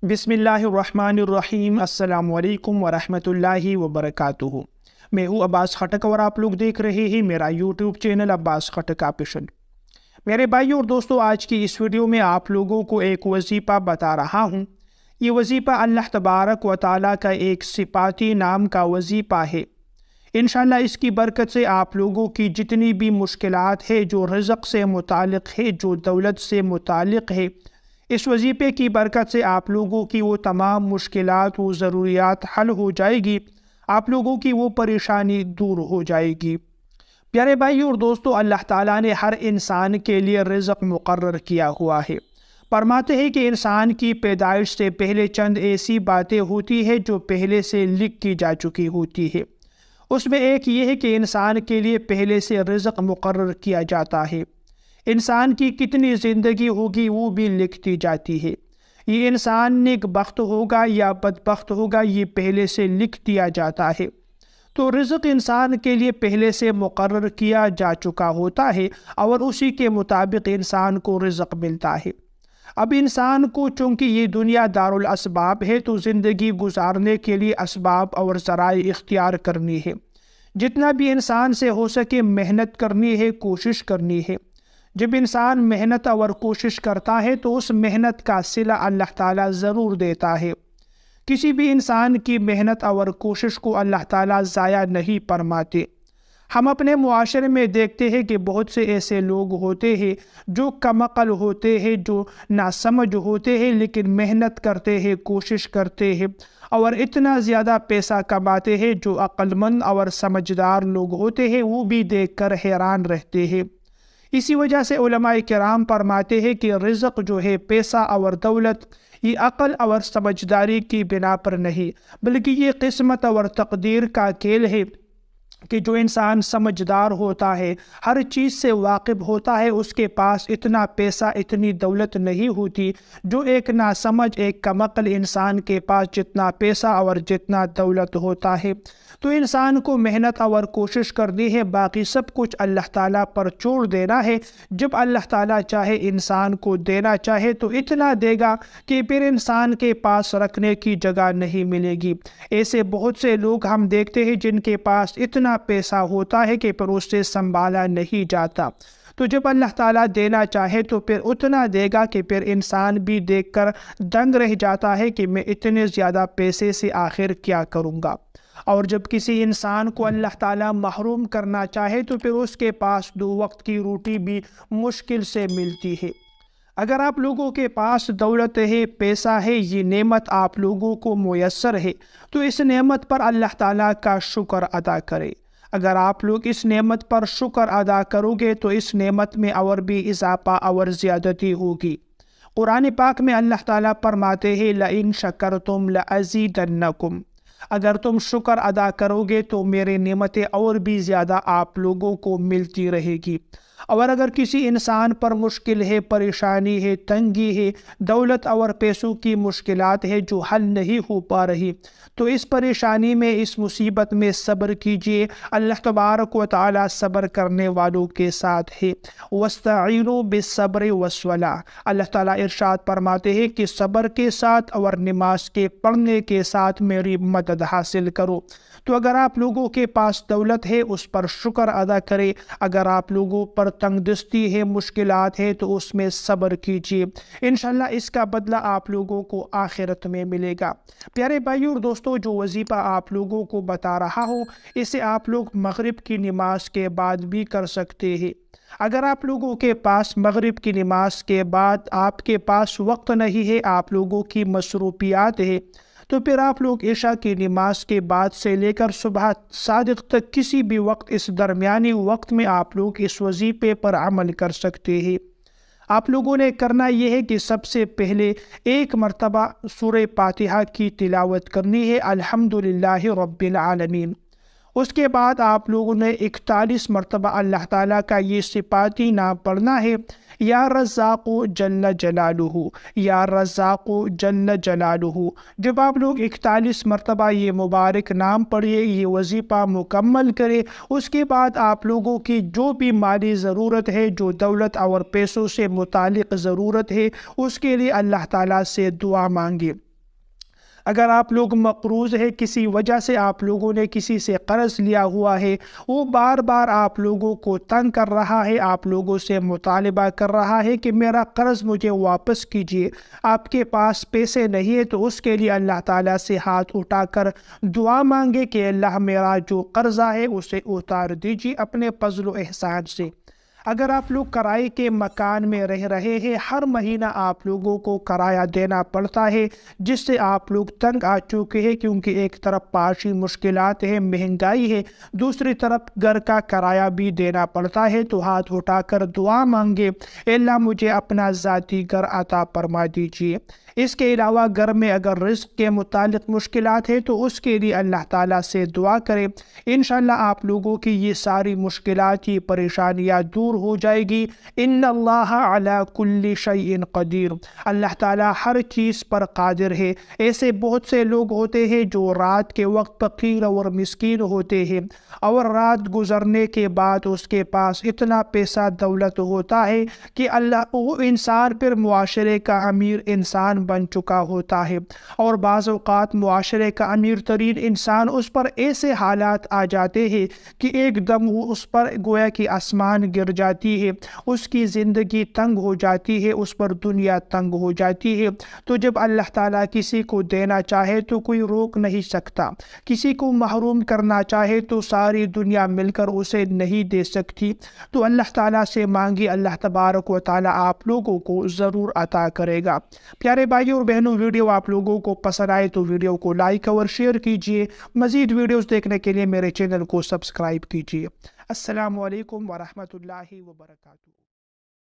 بسم اللہ الرحمن الرحیم۔ السلام علیکم ورحمۃ اللہ وبرکاتہ۔ میں ہوں عباس خٹک اور آپ لوگ دیکھ رہے ہیں میرا یوٹیوب چینل عباس خٹک آفیشل۔ میرے بھائیوں اور دوستوں، آج کی اس ویڈیو میں آپ لوگوں کو ایک وظیفہ بتا رہا ہوں۔ یہ وظیفہ اللہ تبارک و تعالیٰ کا ایک صفاتی نام کا وظیفہ ہے۔ انشاءاللہ اس کی برکت سے آپ لوگوں کی جتنی بھی مشکلات ہے، جو رزق سے متعلق ہے، جو دولت سے متعلق ہے، اس وظیفے کی برکت سے آپ لوگوں کی وہ تمام مشکلات و ضروریات حل ہو جائے گی، آپ لوگوں کی وہ پریشانی دور ہو جائے گی۔ پیارے بھائیو اور دوستو، اللہ تعالیٰ نے ہر انسان کے لیے رزق مقرر کیا ہوا ہے۔ فرماتے ہیں کہ انسان کی پیدائش سے پہلے چند ایسی باتیں ہوتی ہیں جو پہلے سے لکھ کی جا چکی ہوتی ہے۔ اس میں ایک یہ ہے کہ انسان کے لیے پہلے سے رزق مقرر کیا جاتا ہے۔ انسان کی کتنی زندگی ہوگی وہ بھی لکھتی جاتی ہے۔ یہ انسان نیک بخت ہوگا یا بدبخت ہوگا، یہ پہلے سے لکھ دیا جاتا ہے۔ تو رزق انسان کے لیے پہلے سے مقرر کیا جا چکا ہوتا ہے اور اسی کے مطابق انسان کو رزق ملتا ہے۔ اب انسان کو چونکہ یہ دنیا دارالاسباب ہے، تو زندگی گزارنے کے لیے اسباب اور ذرائع اختیار کرنی ہے۔ جتنا بھی انسان سے ہو سکے محنت کرنی ہے، کوشش کرنی ہے۔ جب انسان محنت اور کوشش کرتا ہے تو اس محنت کا صلہ اللہ تعالیٰ ضرور دیتا ہے۔ کسی بھی انسان کی محنت اور کوشش کو اللہ تعالیٰ ضائع نہیں فرماتے۔ ہم اپنے معاشرے میں دیکھتے ہیں کہ بہت سے ایسے لوگ ہوتے ہیں جو کم عقل ہوتے ہیں، جو ناسمجھ ہوتے ہیں، لیکن محنت کرتے ہیں، کوشش کرتے ہیں اور اتنا زیادہ پیسہ کماتے ہیں۔ جو عقل مند اور سمجھدار لوگ ہوتے ہیں وہ بھی دیکھ کر حیران رہتے ہیں۔ اسی وجہ سے علماء کرام فرماتے ہیں کہ رزق جو ہے، پیسہ اور دولت، یہ عقل اور سمجھداری کی بنا پر نہیں، بلکہ یہ قسمت اور تقدیر کا کھیل ہے کہ جو انسان سمجھدار ہوتا ہے، ہر چیز سے واقف ہوتا ہے، اس کے پاس اتنا پیسہ، اتنی دولت نہیں ہوتی۔ جو ایک ناسمجھ، ایک کم عقل انسان کے پاس جتنا پیسہ اور جتنا دولت ہوتا ہے، تو انسان کو محنت اور کوشش کرنی ہے، باقی سب کچھ اللہ تعالیٰ پر چھوڑ دینا ہے۔ جب اللہ تعالیٰ چاہے انسان کو دینا چاہے تو اتنا دے گا کہ پھر انسان کے پاس رکھنے کی جگہ نہیں ملے گی۔ ایسے بہت سے لوگ ہم دیکھتے ہیں جن کے پاس اتنا پیسہ ہوتا ہے کہ پھر اس سے سنبھالا نہیں جاتا۔ تو جب اللہ تعالیٰ دینا چاہے تو پھر اتنا دے گا کہ پھر انسان بھی دیکھ کر دنگ رہ جاتا ہے کہ میں اتنے زیادہ پیسے سے آخر کیا کروں گا۔ اور جب کسی انسان کو اللہ تعالیٰ محروم کرنا چاہے تو پھر اس کے پاس 2 وقت کی روٹی بھی مشکل سے ملتی ہے۔ اگر آپ لوگوں کے پاس دولت ہے، پیسہ ہے، یہ نعمت آپ لوگوں کو میسر ہے، تو اس نعمت پر اللہ تعالیٰ کا شکر ادا کرے۔ اگر آپ لوگ اس نعمت پر شکر ادا کرو گے تو اس نعمت میں اور بھی اضافہ اور زیادتی ہوگی۔ قرآن پاک میں اللہ تعالیٰ فرماتے ہیں لَإِن شَكَرْتُمْ لَأَزِيدَنَّكُمْ، اگر تم شکر ادا کرو گے تو میرے نعمتیں اور بھی زیادہ آپ لوگوں کو ملتی رہے گی۔ اور اگر کسی انسان پر مشکل ہے، پریشانی ہے، تنگی ہے، دولت اور پیسوں کی مشکلات ہے جو حل نہیں ہو پا رہی، تو اس پریشانی میں، اس مصیبت میں صبر کیجئے۔ اللہ تبارک و تعالیٰ صبر کرنے والوں کے ساتھ ہے۔ وَاسْتَعِينُوا بِالصَّبْرِ وَالصَّلَاةِ، اللہ تعالیٰ ارشاد فرماتے ہیں کہ صبر کے ساتھ اور نماز کے پڑھنے کے ساتھ میری مدد حاصل کرو۔ تو اگر آپ لوگوں کے پاس دولت ہے اس پر شکر ادا کرے، اگر آپ لوگوں پر تنگ دستی ہے، مشکلات ہے، تو اس میں صبر کیجیے۔ انشاءاللہ اس کا بدلہ آپ لوگوں کو آخرت میں ملے گا۔ پیارے بھائیو اور دوستو، جو وظیفہ آپ لوگوں کو بتا رہا ہوں، اسے آپ لوگ مغرب کی نماز کے بعد بھی کر سکتے ہیں۔ اگر آپ لوگوں کے پاس مغرب کی نماز کے بعد آپ کے پاس وقت نہیں ہے، آپ لوگوں کی مصروفیات ہے، تو پھر آپ لوگ عشاء کی نماز کے بعد سے لے کر صبح صادق تک کسی بھی وقت، اس درمیانی وقت میں آپ لوگ اس وظیفے پر عمل کر سکتے ہیں۔ آپ لوگوں نے کرنا یہ ہے کہ سب سے پہلے 1 مرتبہ سورہ فاتحہ کی تلاوت کرنی ہے، الحمدللہ رب العالمین۔ اس کے بعد آپ لوگوں نے 41 مرتبہ اللہ تعالیٰ کا یہ صفاتی نام پڑھنا ہے، یا رزاق جل جلالہ، یا رزاق جل جلالہ۔ جب آپ لوگ 41 مرتبہ یہ مبارک نام پڑھیے، یہ وظیفہ مکمل کرے، اس کے بعد آپ لوگوں کی جو بھی مالی ضرورت ہے، جو دولت اور پیسوں سے متعلق ضرورت ہے، اس کے لیے اللہ تعالیٰ سے دعا مانگے۔ اگر آپ لوگ مقروض ہے، کسی وجہ سے آپ لوگوں نے کسی سے قرض لیا ہوا ہے، وہ بار بار آپ لوگوں کو تنگ کر رہا ہے، آپ لوگوں سے مطالبہ کر رہا ہے کہ میرا قرض مجھے واپس کیجیے، آپ کے پاس پیسے نہیں ہے، تو اس کے لیے اللہ تعالیٰ سے ہاتھ اٹھا کر دعا مانگے کہ اللہ میرا جو قرضہ ہے اسے اتار دیجیے اپنے فضل و احسان سے۔ اگر آپ لوگ کرائے کے مکان میں رہ رہے ہیں، ہر مہینہ آپ لوگوں کو کرایہ دینا پڑتا ہے، جس سے آپ لوگ تنگ آ چکے ہیں، کیونکہ ایک طرف معاشی مشکلات ہیں، مہنگائی ہے، دوسری طرف گھر کا کرایہ بھی دینا پڑتا ہے، تو ہاتھ اٹھا کر دعا مانگے، اے اللہ مجھے اپنا ذاتی گھر عطا فرما دیجیے۔ اس کے علاوہ گھر میں اگر رزق کے متعلق مشکلات ہے تو اس کے لیے اللہ تعالیٰ سے دعا کرے، انشاءاللہ آپ لوگوں کی یہ ساری مشکلات، یہ پریشانیاں دور ہو جائے گی۔ ان اللہ علی کل شیء قدیر، اللہ تعالیٰ ہر چیز پر قادر ہے۔ ایسے بہت سے لوگ ہوتے ہیں جو رات کے وقت فقیر اور مسکین ہوتے ہیں، اور رات گزرنے کے بعد اس کے پاس اتنا پیسہ دولت ہوتا ہے کہ وہ انسان پھر معاشرے کا امیر انسان بن چکا ہوتا ہے، اور بعض اوقات معاشرے کا امیر ترین انسان اس پر ایسے حالات آ جاتے ہیں کہ ایک دم وہ اس پر گویا کہ آسمان گر جاتی ہے، اس کی زندگی تنگ ہو جاتی ہے، اس پر دنیا تنگ ہو جاتی ہے۔ تو جب اللہ تعالیٰ کسی کو دینا چاہے تو کوئی روک نہیں سکتا، کسی کو محروم کرنا چاہے تو ساری دنیا مل کر اسے نہیں دے سکتی۔ تو اللہ تعالیٰ سے مانگی، اللہ تبارک و تعالیٰ آپ لوگوں کو ضرور عطا کرے گا۔ پیارے بھائیوں اور بہنوں، ویڈیو آپ لوگوں کو پسند آئے تو ویڈیو کو لائک اور شیئر کیجیے، مزید ویڈیوز دیکھنے کے لیے میرے چینل کو سبسکرائب کیجیے۔ السلام علیکم ورحمۃ اللہ وبرکاتہ۔